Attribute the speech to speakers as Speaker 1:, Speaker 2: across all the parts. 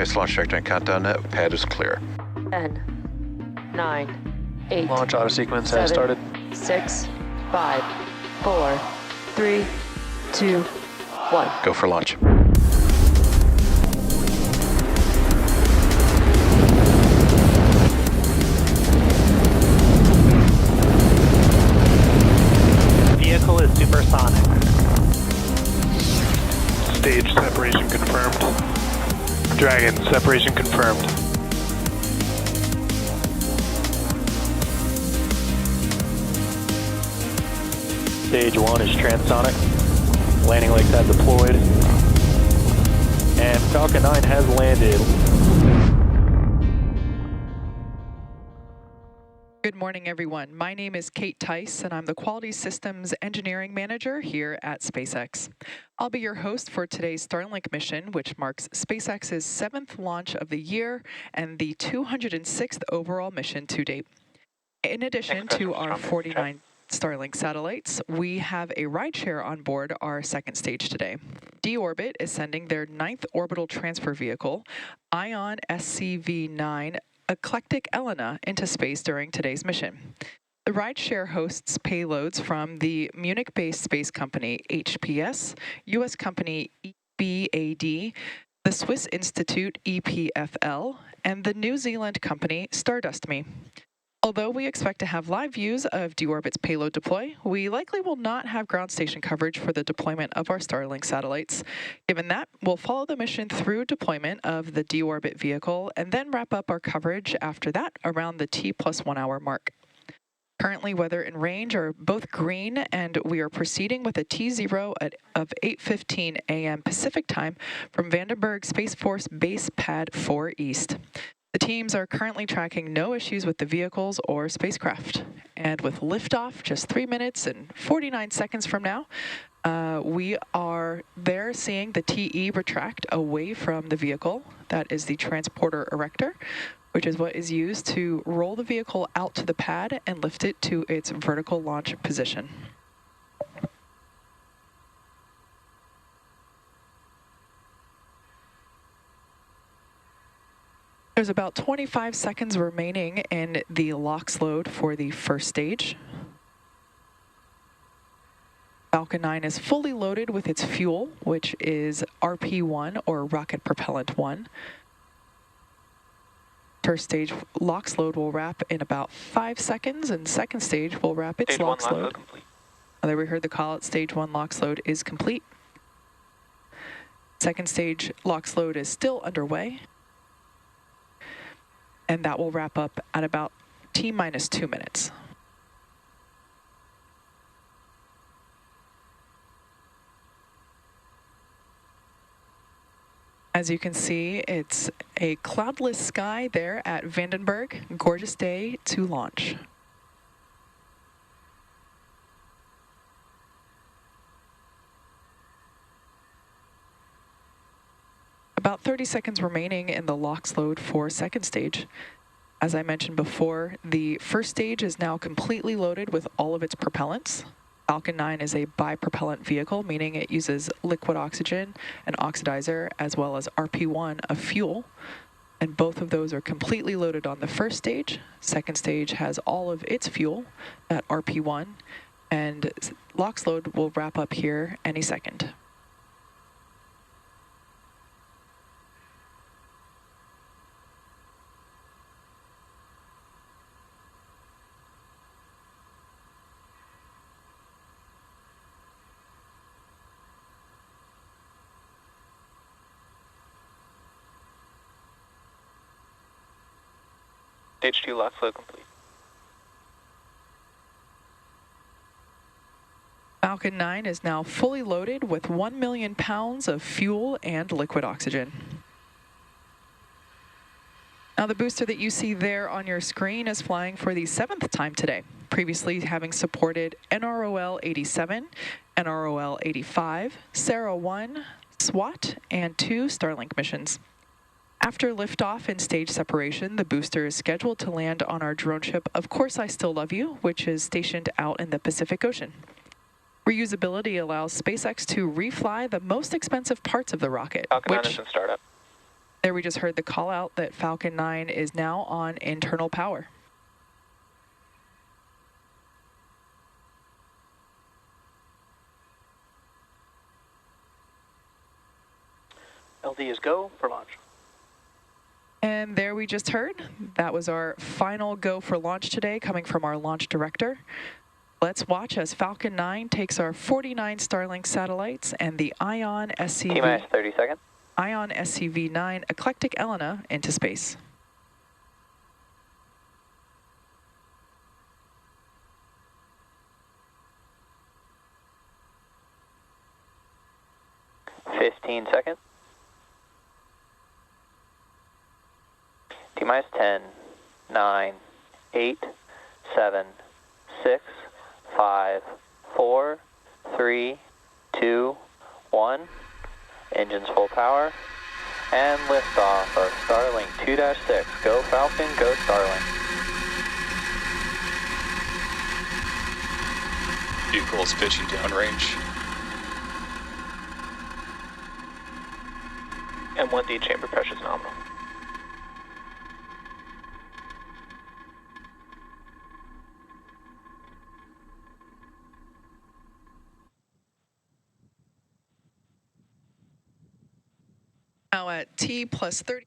Speaker 1: Starlight's launch trajectory and countdown net. Pad is clear.
Speaker 2: 10, 9, 8.
Speaker 3: Launch auto sequence
Speaker 2: 7,
Speaker 3: has started.
Speaker 2: 6, 5, 4, 3, 2, 1.
Speaker 1: Go for launch.
Speaker 4: Vehicle is supersonic.
Speaker 3: Stage separation confirmed. Dragon, separation confirmed. Stage 1 is transonic. Landing legs have deployed. And Falcon 9 has landed.
Speaker 5: Good morning, everyone. My name is Kate Tice, and I'm the Quality Systems Engineering Manager here at SpaceX. I'll be your host for today's Starlink mission, which marks SpaceX's 7th launch of the year and the 206th overall mission to date. In addition to our 49 Starlink satellites, we have a rideshare on board our second stage today. D-Orbit is sending their 9th orbital transfer vehicle, Ion SCV009, Eclectic Elena, into space during today's mission. The rideshare hosts payloads from the Munich-based space company HPS, U.S. company EBAD, the Swiss Institute EPFL, and the New Zealand company Stardust.me. Although we expect to have live views of D-Orbit's payload deploy, we likely will not have ground station coverage for the deployment of our Starlink satellites. Given that, we'll follow the mission through deployment of the D-Orbit vehicle and then wrap up our coverage after that around the T+1 hour mark. Currently, weather and range are both green, and we are proceeding with a T0 of 8:15 a.m. Pacific time from Vandenberg Space Force Base Pad 4 East. The teams are currently tracking no issues with the vehicles or spacecraft. And with liftoff just 3 minutes and 49 seconds from now, we are there seeing the TE retract away from the vehicle. That is the transporter erector, which is what is used to roll the vehicle out to the pad and lift it to its vertical launch position. There's about 25 seconds remaining in the LOX load for the first stage. Falcon 9 is fully loaded with its fuel, which is RP1 or Rocket Propellant 1. First stage LOX load will wrap in about 5 seconds, and second stage will wrap its LOX load. There we heard the call out, stage 1 LOX load is complete. Second stage LOX load is still underway, and that will wrap up at about T-2 minutes. As you can see, it's a cloudless sky there at Vandenberg. Gorgeous day to launch. About 30 seconds remaining in the LOX load for second stage. As I mentioned before, the first stage is now completely loaded with all of its propellants. Falcon 9 is a bipropellant vehicle, meaning it uses liquid oxygen, an oxidizer, as well as RP1, a fuel. And both of those are completely loaded on the first stage. Second stage has all of its fuel at RP1, and LOX load will wrap up here any second.
Speaker 3: Stage 2 LOX load complete.
Speaker 5: Falcon 9 is now fully loaded with 1 million pounds of fuel and liquid oxygen. Now the booster that you see there on your screen is flying for the 7th time today, previously having supported NROL 87, NROL 85, Sarah 1, SWOT, and 2 Starlink missions. After liftoff and stage separation, the booster is scheduled to land on our drone ship, Of Course I Still Love You, which is stationed out in the Pacific Ocean. Reusability allows SpaceX to refly the most expensive parts of the rocket,
Speaker 3: Falcon 9
Speaker 5: which
Speaker 3: is in startup.
Speaker 5: There we just heard the call out that Falcon 9 is now on internal power.
Speaker 4: LD is go for launch.
Speaker 5: And there we just heard, that was our final go for launch today, coming from our launch director. Let's watch as Falcon 9 takes our 49 Starlink satellites and the Ion
Speaker 3: T-minus 30 seconds.
Speaker 5: Ion SCV009 Eclectic Elena into space.
Speaker 3: Fifteen seconds. T-minus 10, 9, 8, 7, 6, 5, 4, 3, 2, 1. Engines full power. And liftoff of Starlink 2-6. Go Falcon, go Starlink.
Speaker 6: Vehicle is pitching downrange.
Speaker 4: M1D chamber pressure is nominal.
Speaker 5: Now at T plus 30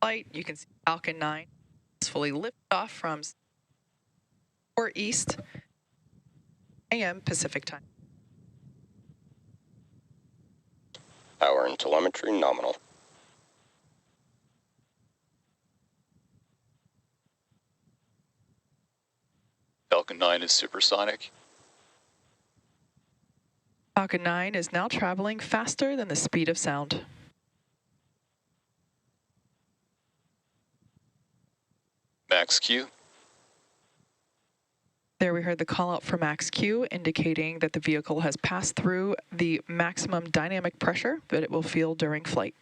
Speaker 5: flight, you can see Falcon 9 is fully lifted off from 4 East AM Pacific time.
Speaker 7: Power and telemetry nominal.
Speaker 6: Falcon 9 is supersonic.
Speaker 5: Falcon 9 is now traveling faster than the speed of sound.
Speaker 6: Max Q.
Speaker 5: There we heard the call out for max Q, indicating that the vehicle has passed through the maximum dynamic pressure that it will feel during flight.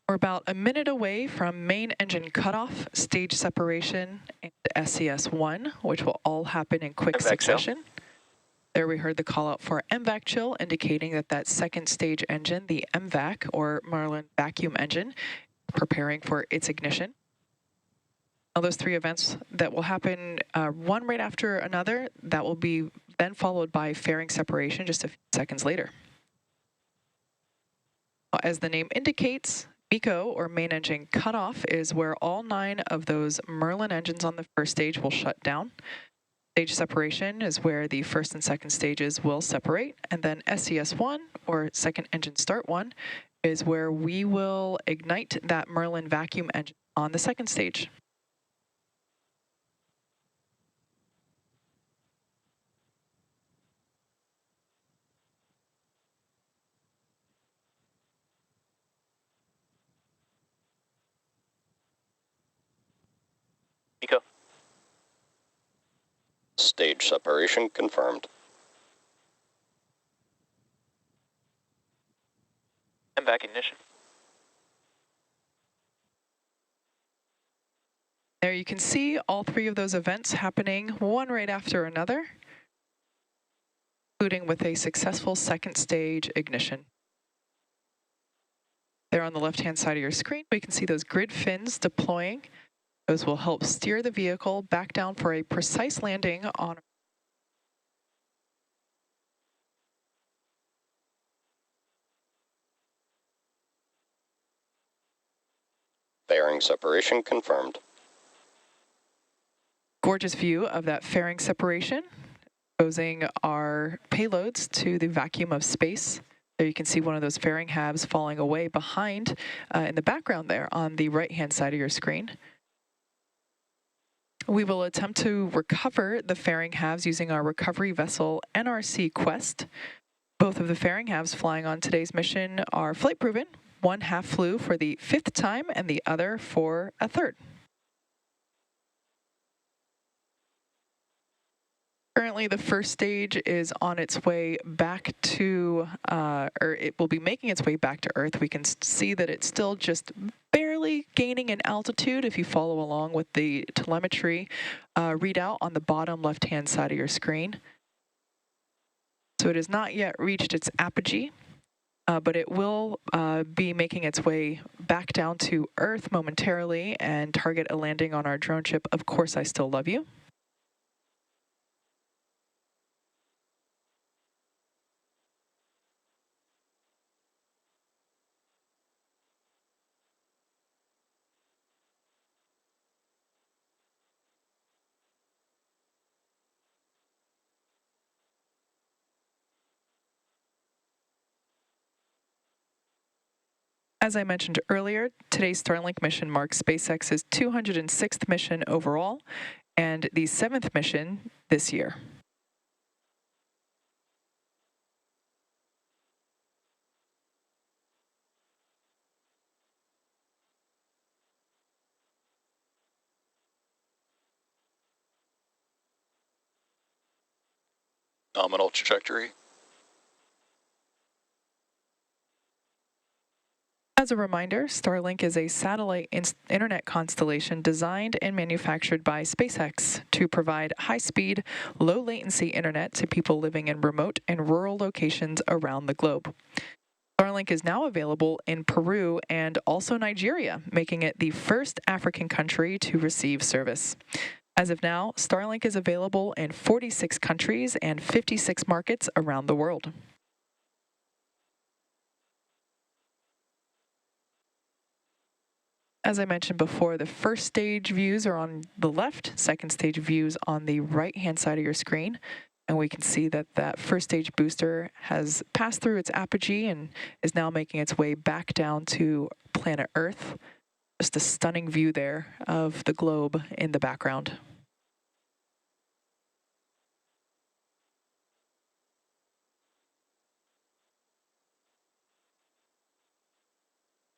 Speaker 5: We're about a minute away from main engine cutoff, stage separation, and SCS1, which will all happen in quick succession. There we heard the call out for MVAC chill, indicating that that second stage engine, the MVAC, or Merlin vacuum engine, preparing for its ignition. Now those 3 events that will happen one right after another, that will be then followed by fairing separation just a few seconds later. As the name indicates, MECO, or main engine cutoff, is where all 9 of those Merlin engines on the first stage will shut down. Stage separation is where the first and second stages will separate, and then SCS1, or second engine start 1, is where we will ignite that Merlin vacuum engine on the second stage.
Speaker 4: Nico.
Speaker 7: Stage separation confirmed.
Speaker 4: MVAC ignition.
Speaker 5: There you can see all 3 of those events happening one right after another, including with a successful second stage ignition. There on the left-hand side of your screen, we can see those grid fins deploying. Those will help steer the vehicle back down for a precise landing on
Speaker 7: Fairing separation confirmed.
Speaker 5: gorgeous view of that fairing separation, exposing our payloads to the vacuum of space. There you can see one of those fairing halves falling away behind in the background there on the right-hand side of your screen. We will attempt to recover the fairing halves using our recovery vessel NRC Quest. Both of the fairing halves flying on today's mission are flight proven. One half flew for the 5th time and the other for a 3rd. Currently, the first stage is on its way back to, or it will be making its way back to Earth. We can see that it's still just barely momentarily gaining in altitude if you follow along with the telemetry readout on the bottom left-hand side of your screen. So it has not yet reached its apogee, but it will be making its way back down to Earth momentarily and target a landing on our drone ship, Of Course I Still Love You. As I mentioned earlier, today's Starlink mission marks SpaceX's 206th mission overall and the 7th mission this year.
Speaker 6: Nominal trajectory.
Speaker 5: As a reminder, Starlink is a satellite internet constellation designed and manufactured by SpaceX to provide high-speed, low-latency internet to people living in remote and rural locations around the globe. Starlink is now available in Peru and also Nigeria, making it the first African country to receive service. As of now, Starlink is available in 46 countries and 56 markets around the world. As I mentioned before, the first stage views are on the left, second stage views on the right-hand side of your screen. And we can see that that first stage booster has passed through its apogee and is now making its way back down to planet Earth. Just a stunning view there of the globe in the background.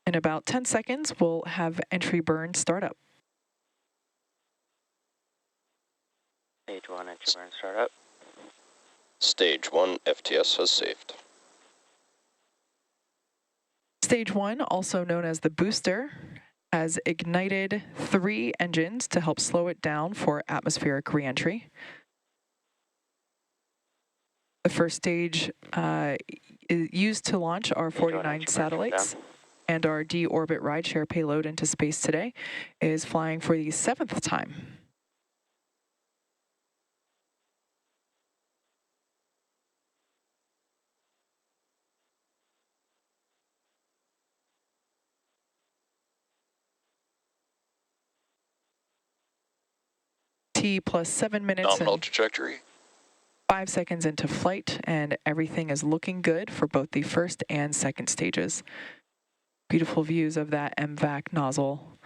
Speaker 5: In about 10 seconds, we'll have entry burn start up.
Speaker 8: Stage 1 entry burn start up.
Speaker 7: Stage 1 FTS has saved.
Speaker 5: Stage 1, also known as the booster, has ignited 3 engines to help slow it down for atmospheric reentry. The first stage is used to launch our 49 satellites, and our D-Orbit rideshare payload into space today is flying for the 7th time. T plus 7 minutes
Speaker 6: Nominal
Speaker 5: and
Speaker 6: trajectory.
Speaker 5: 5 seconds into flight, and everything is looking good for both the first and second stages. Beautiful views of that MVAC nozzle.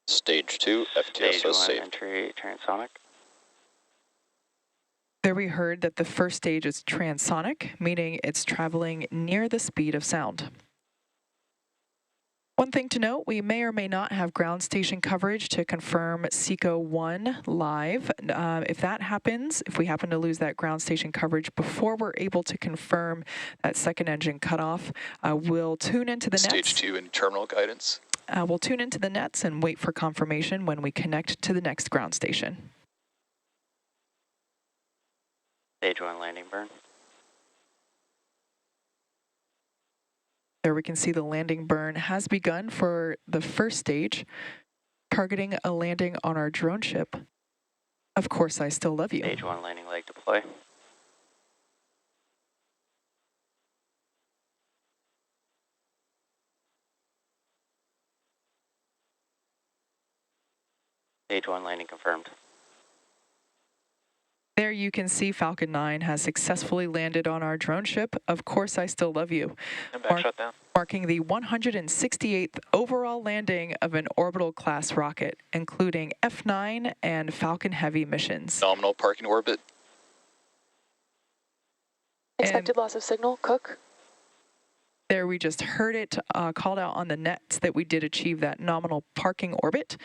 Speaker 7: Stage 2 FTS
Speaker 8: Stage 1
Speaker 7: has saved.
Speaker 8: entry transonic.
Speaker 5: There we heard that the first stage is transonic, meaning it's traveling near the speed of sound. One thing to note, we may or may not have ground station coverage to confirm SCV009 live. If that happens, if we happen to lose that ground station coverage before we're able to confirm that second engine cutoff, we'll tune into the nets.
Speaker 6: Stage 2 in terminal guidance.
Speaker 5: We'll tune into the nets and wait for confirmation when we connect to the next ground station.
Speaker 8: Stage 1 landing burn.
Speaker 5: There we can see the landing burn has begun for the first stage, targeting a landing on our drone ship. Of Course I Still Love You.
Speaker 8: Stage 1 landing leg deploy. Stage 1 landing confirmed.
Speaker 5: There you can see Falcon 9 has successfully landed on our drone ship, Of Course I Still Love You,
Speaker 4: And back shutdown.
Speaker 5: marking the 168th overall landing of an orbital class rocket, including F9 and Falcon Heavy missions.
Speaker 6: Nominal parking orbit.
Speaker 5: And
Speaker 2: Detected loss of signal, Cook.
Speaker 5: There we just heard it called out on the nets that we did achieve that nominal parking orbit.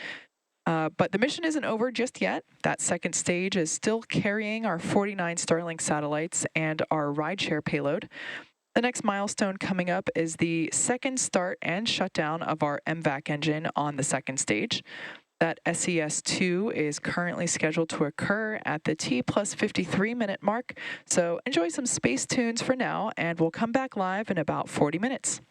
Speaker 5: But the mission isn't over just yet. That second stage is still carrying our 49 Starlink satellites and our rideshare payload. The next milestone coming up is the second start and shutdown of our MVAC engine on the second stage. That SES-2 is currently scheduled to occur at the T+53 minute mark. So enjoy some space tunes for now, and we'll come back live in about 40 minutes.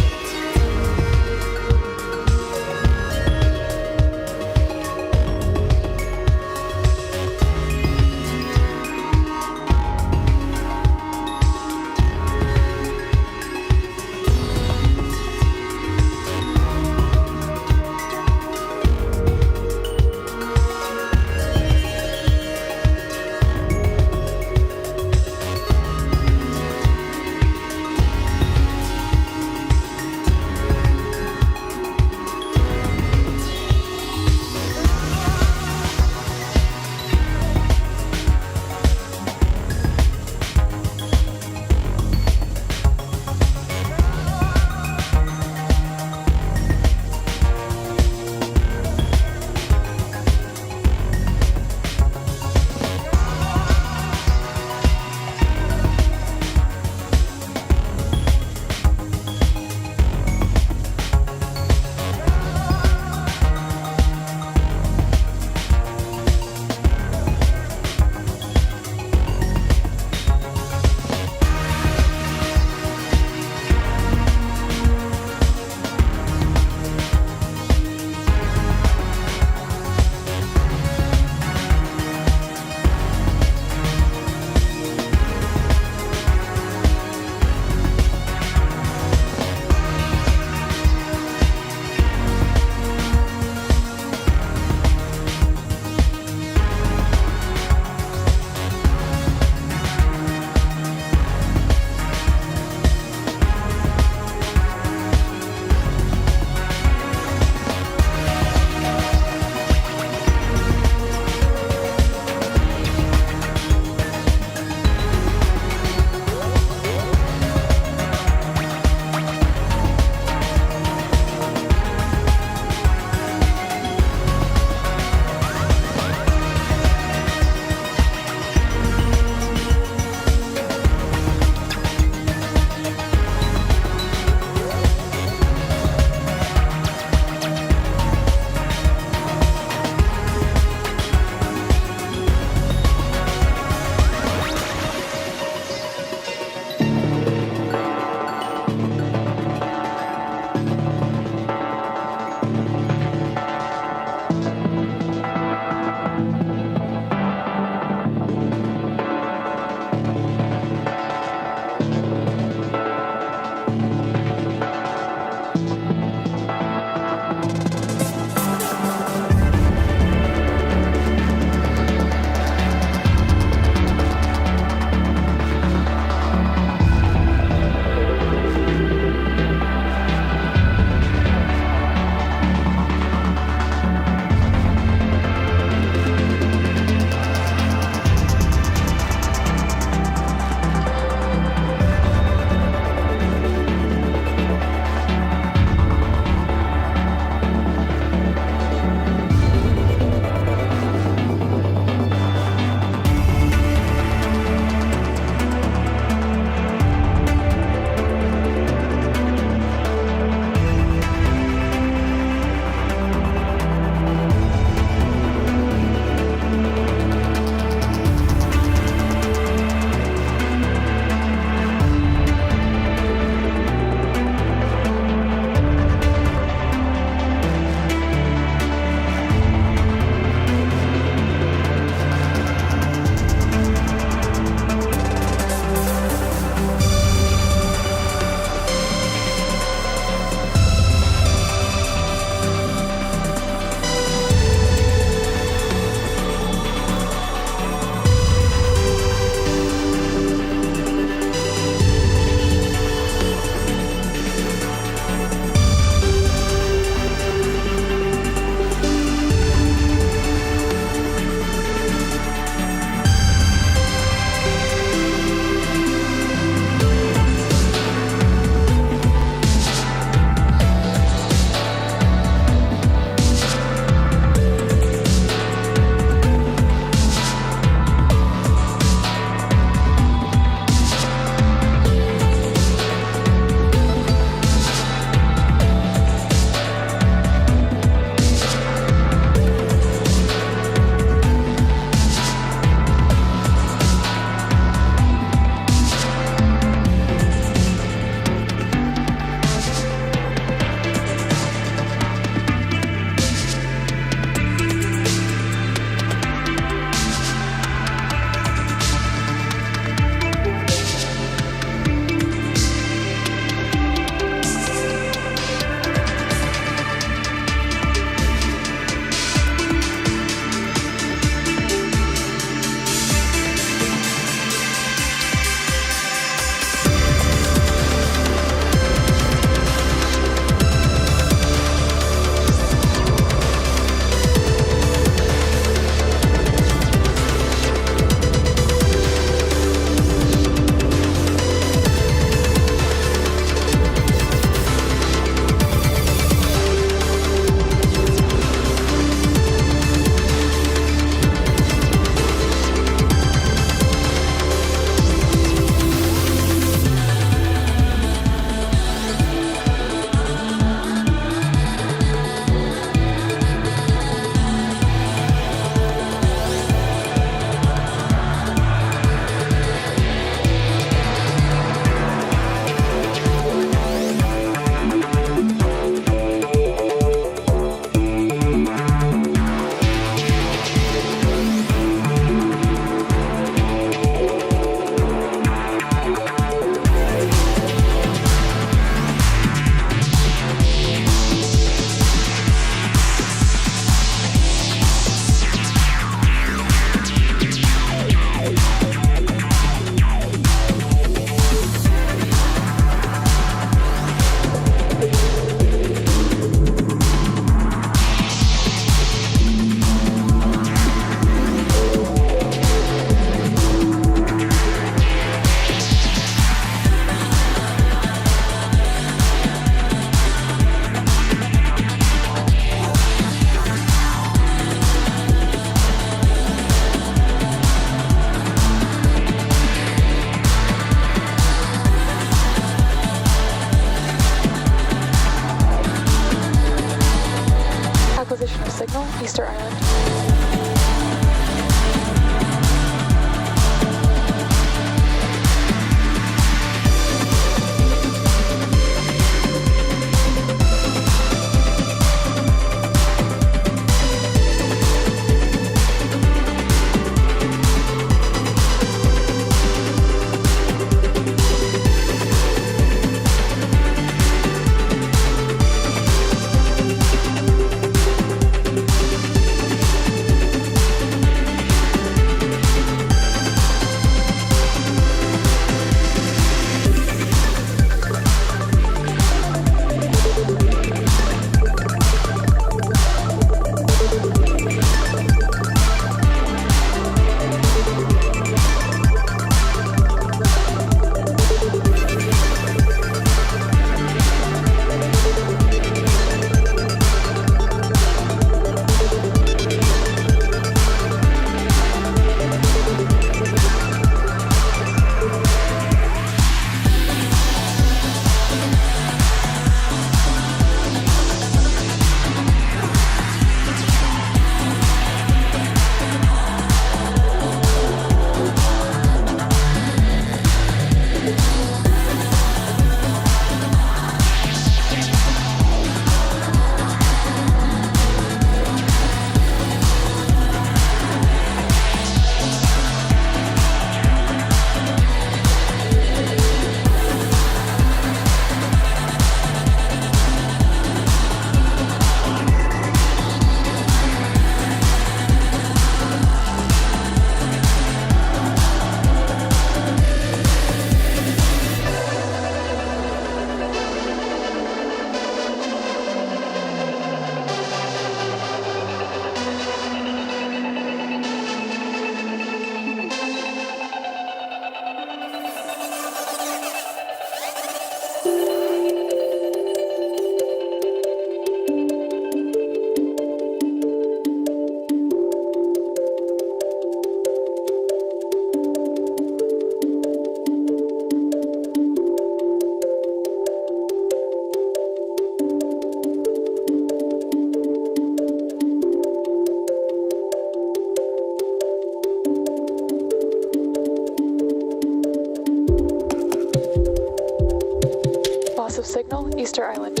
Speaker 9: Loss of signal, Easter Island.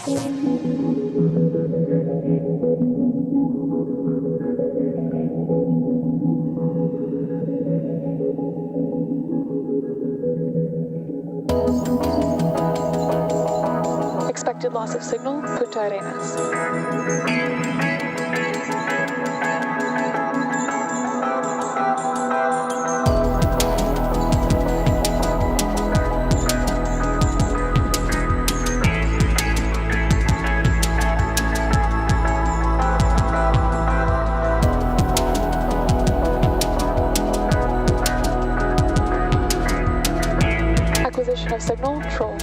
Speaker 9: Expected loss of signal, Punta Arenas. Acquisition of signal, Troll.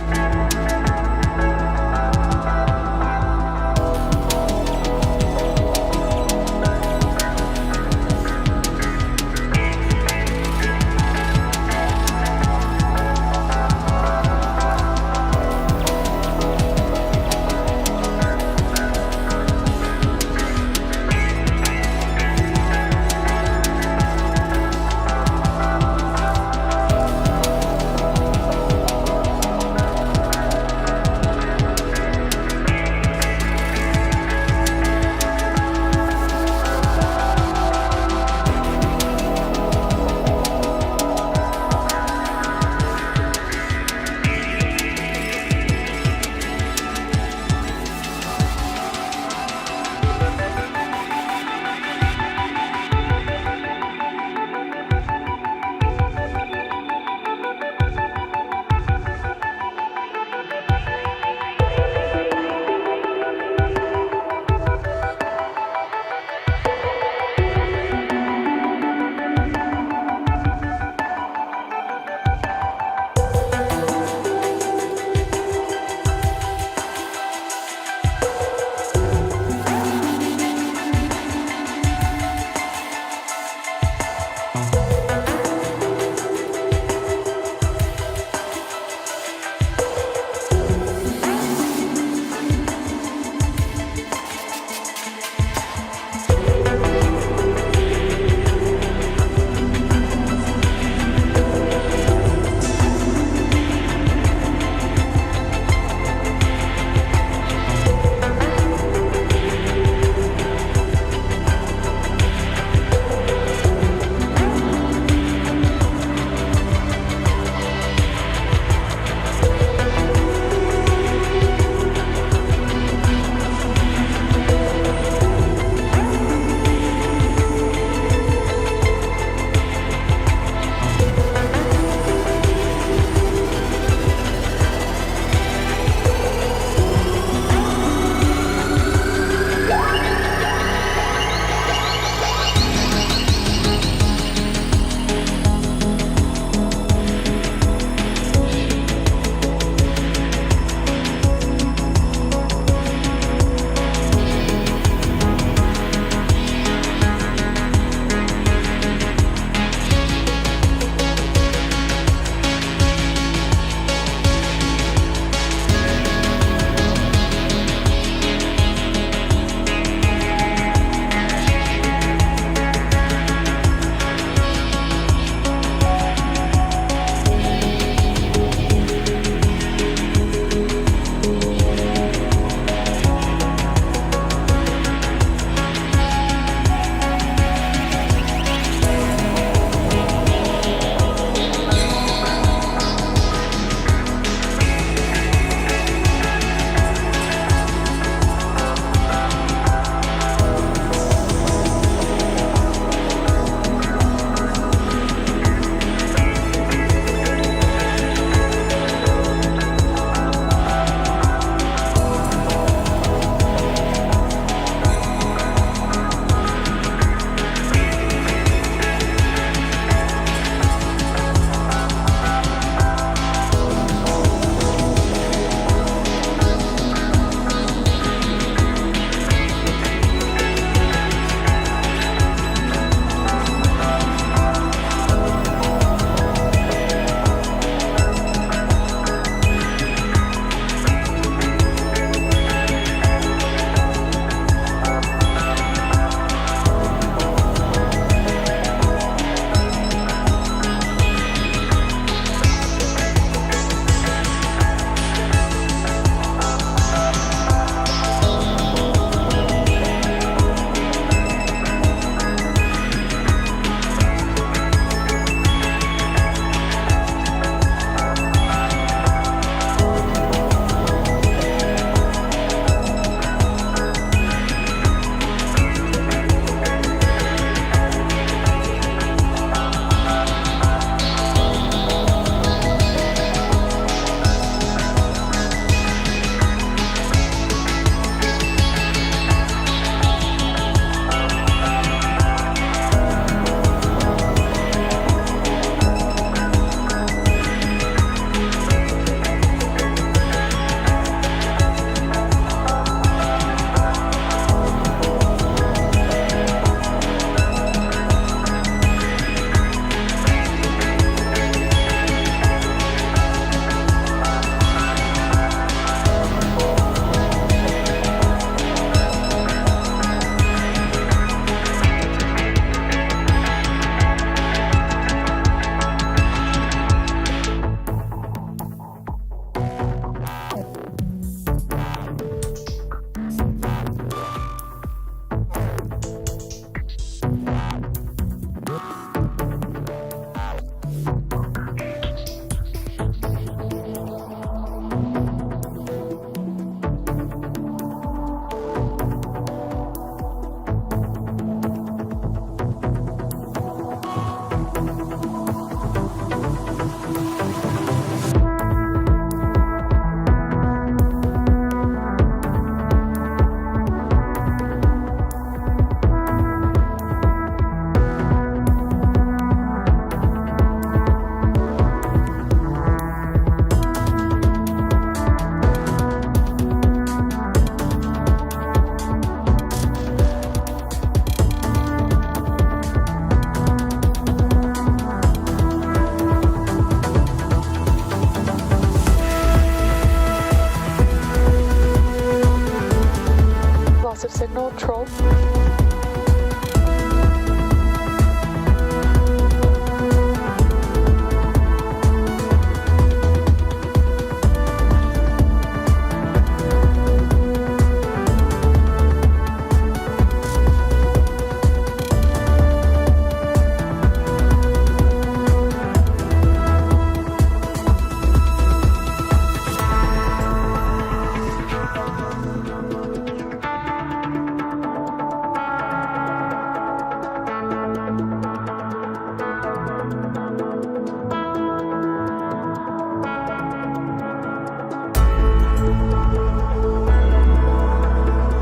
Speaker 9: control.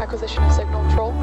Speaker 9: Acquisition of signal control.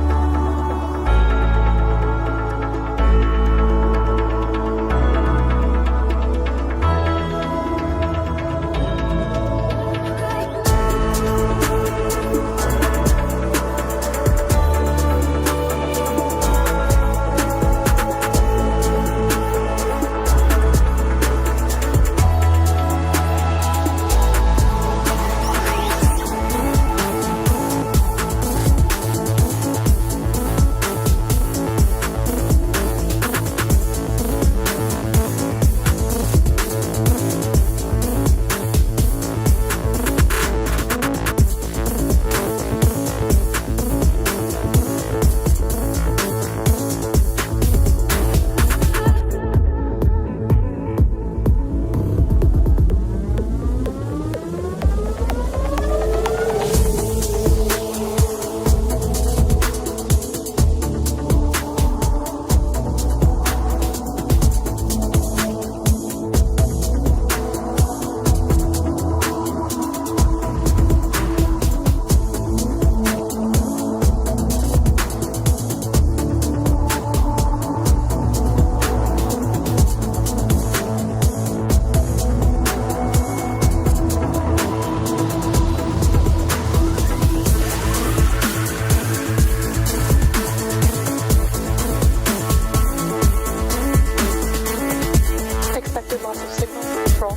Speaker 9: Expected loss of signal control.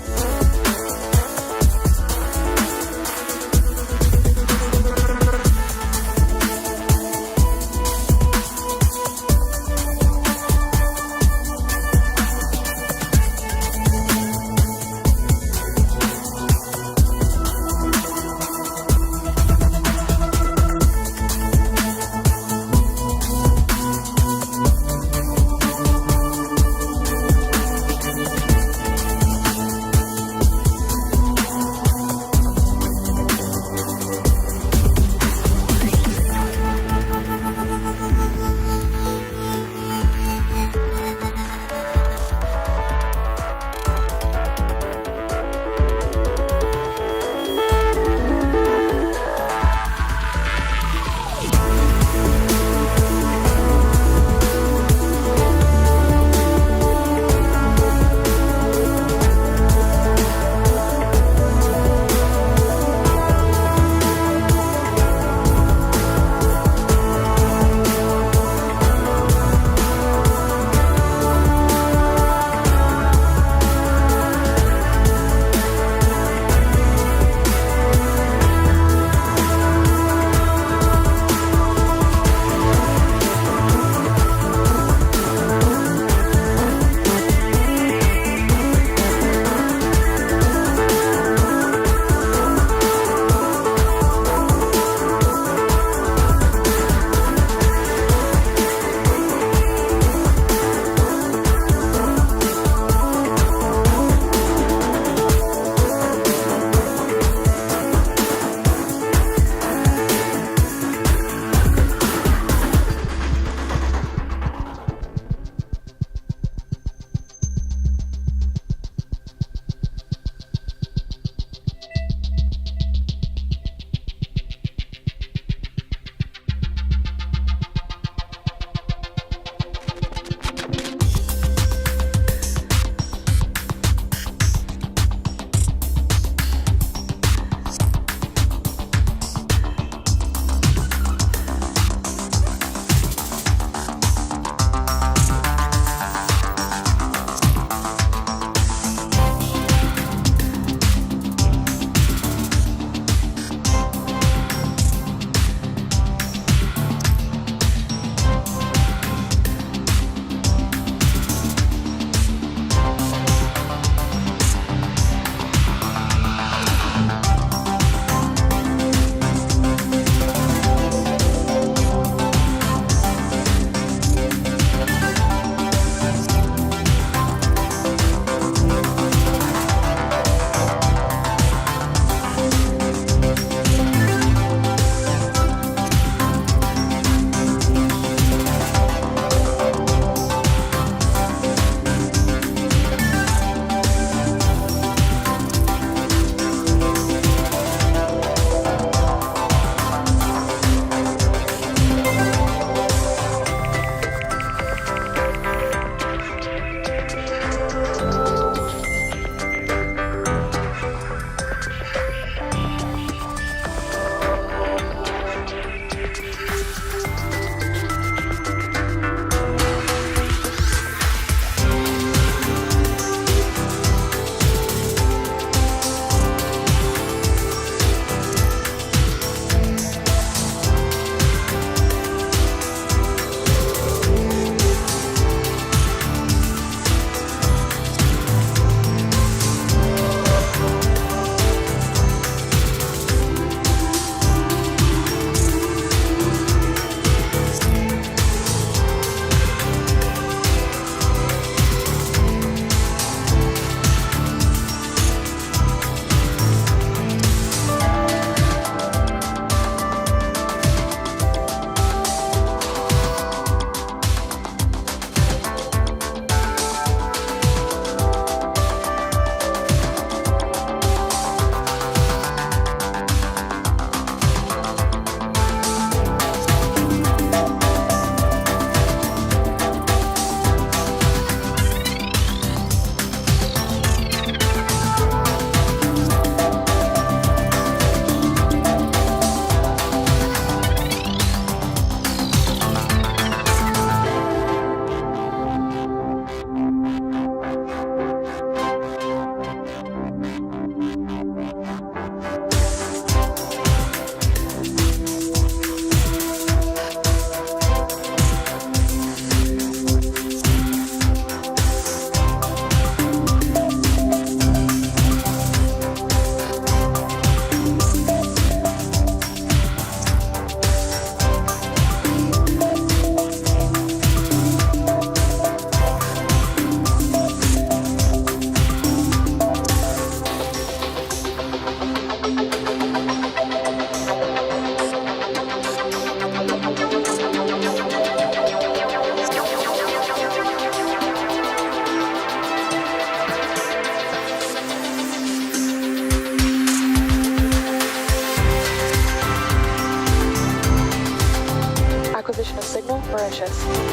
Speaker 9: Mauritius.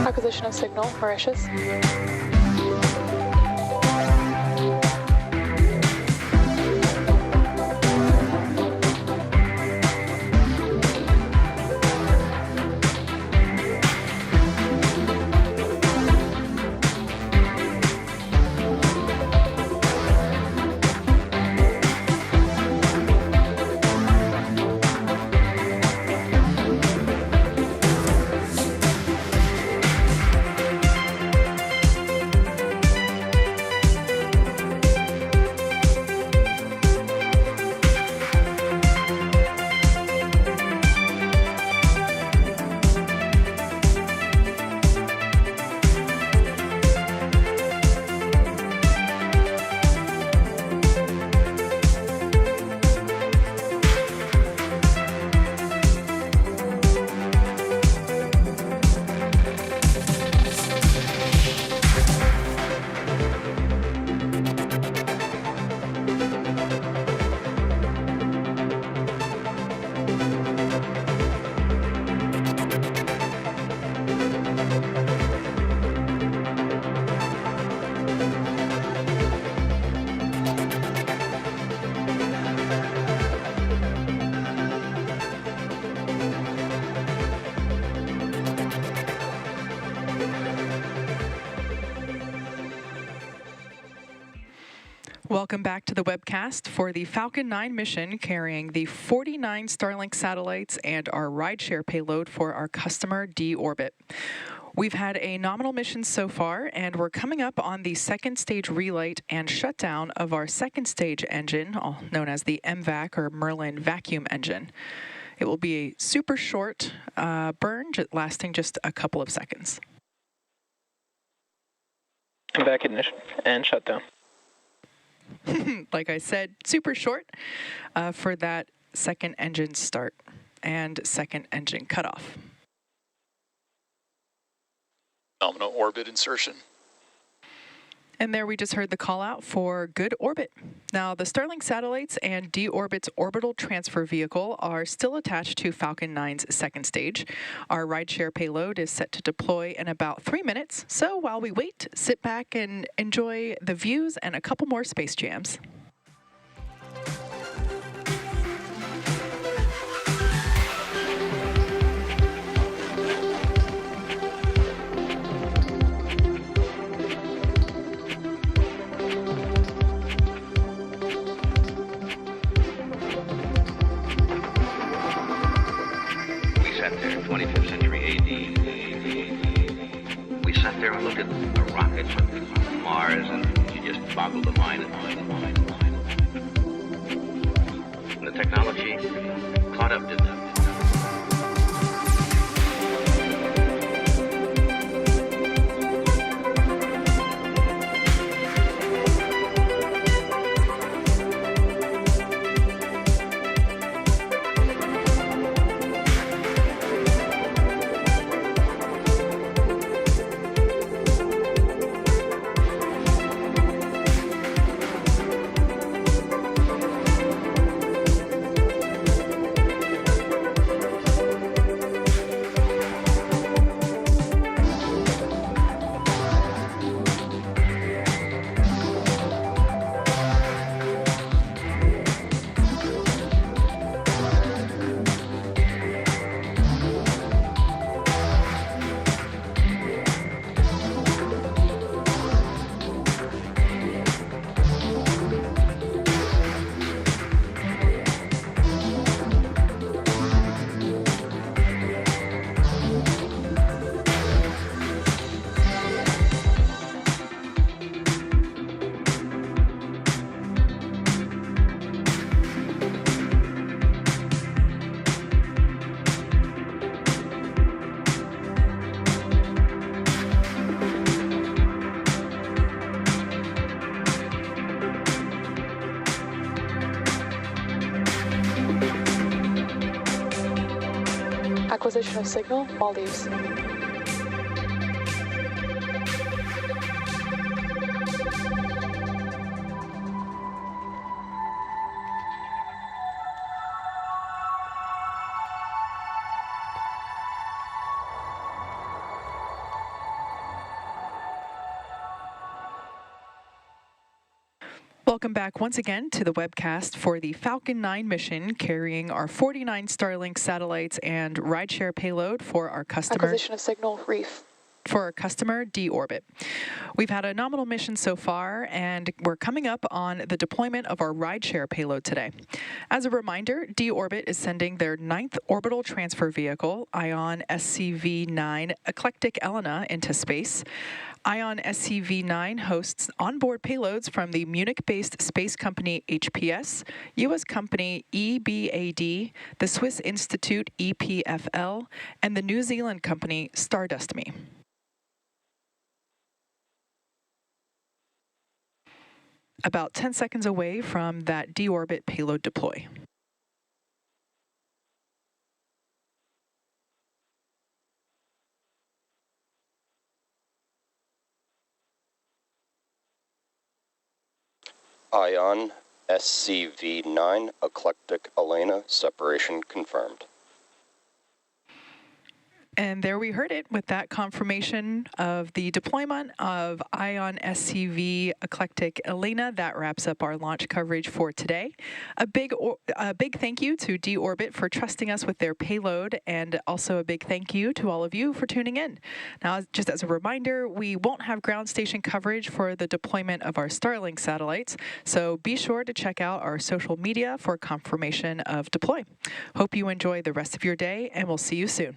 Speaker 9: Acquisition of signal, Mauritius.
Speaker 5: Welcome back to the webcast for the Falcon 9 mission carrying the 49 Starlink satellites and our rideshare payload for our customer D-Orbit. We've had a nominal mission so far, and we're coming up on the second stage relight and shutdown of our second stage engine, known as the MVAC or Merlin vacuum engine. It will be a super short burn, lasting just a couple of seconds.
Speaker 4: MVAC ignition and shutdown.
Speaker 5: Like I said, super short for that second engine start and second engine cutoff.
Speaker 6: Nominal orbit insertion.
Speaker 5: And there we just heard the call out for good orbit. Now, the Starlink satellites and D-Orbit's orbital transfer vehicle are still attached to Falcon 9's second stage. Our rideshare payload is set to deploy in about 3 minutes. So while we wait, sit back and enjoy the views and a couple more space jams.
Speaker 10: out there and look at the rockets from Mars, and you just boggle the mind. And the technology caught up to them.
Speaker 9: Acquisition of signal, Maldives.
Speaker 5: Welcome back once again to the webcast for the Falcon 9 mission, carrying our 49 Starlink satellites and rideshare payload for our customer.
Speaker 9: Acquisition of signal, Reef.
Speaker 5: For our customer, D-Orbit. We've had a nominal mission so far, and we're coming up on the deployment of our rideshare payload today. As a reminder, D-Orbit is sending their 9th orbital transfer vehicle, ION SCV009 Eclectic Elena, into space. ION SCV009 hosts onboard payloads from the Munich-based space company HPS, U.S. company EBAD, the Swiss Institute EPFL, and the New Zealand company Stardust.me. About 10 seconds away from that D-Orbit payload deploy.
Speaker 7: ION SCV009 Eclectic Elena, separation confirmed.
Speaker 5: And there we heard it with that confirmation of the deployment of ION SCV Eclectic Elena. That wraps up our launch coverage for today. A big thank you to D-Orbit for trusting us with their payload, and also a big thank you to all of you for tuning in. Now, just as a reminder, we won't have ground station coverage for the deployment of our Starlink satellites, so be sure to check out our social media for confirmation of deploy. Hope you enjoy the rest of your day, and we'll see you soon.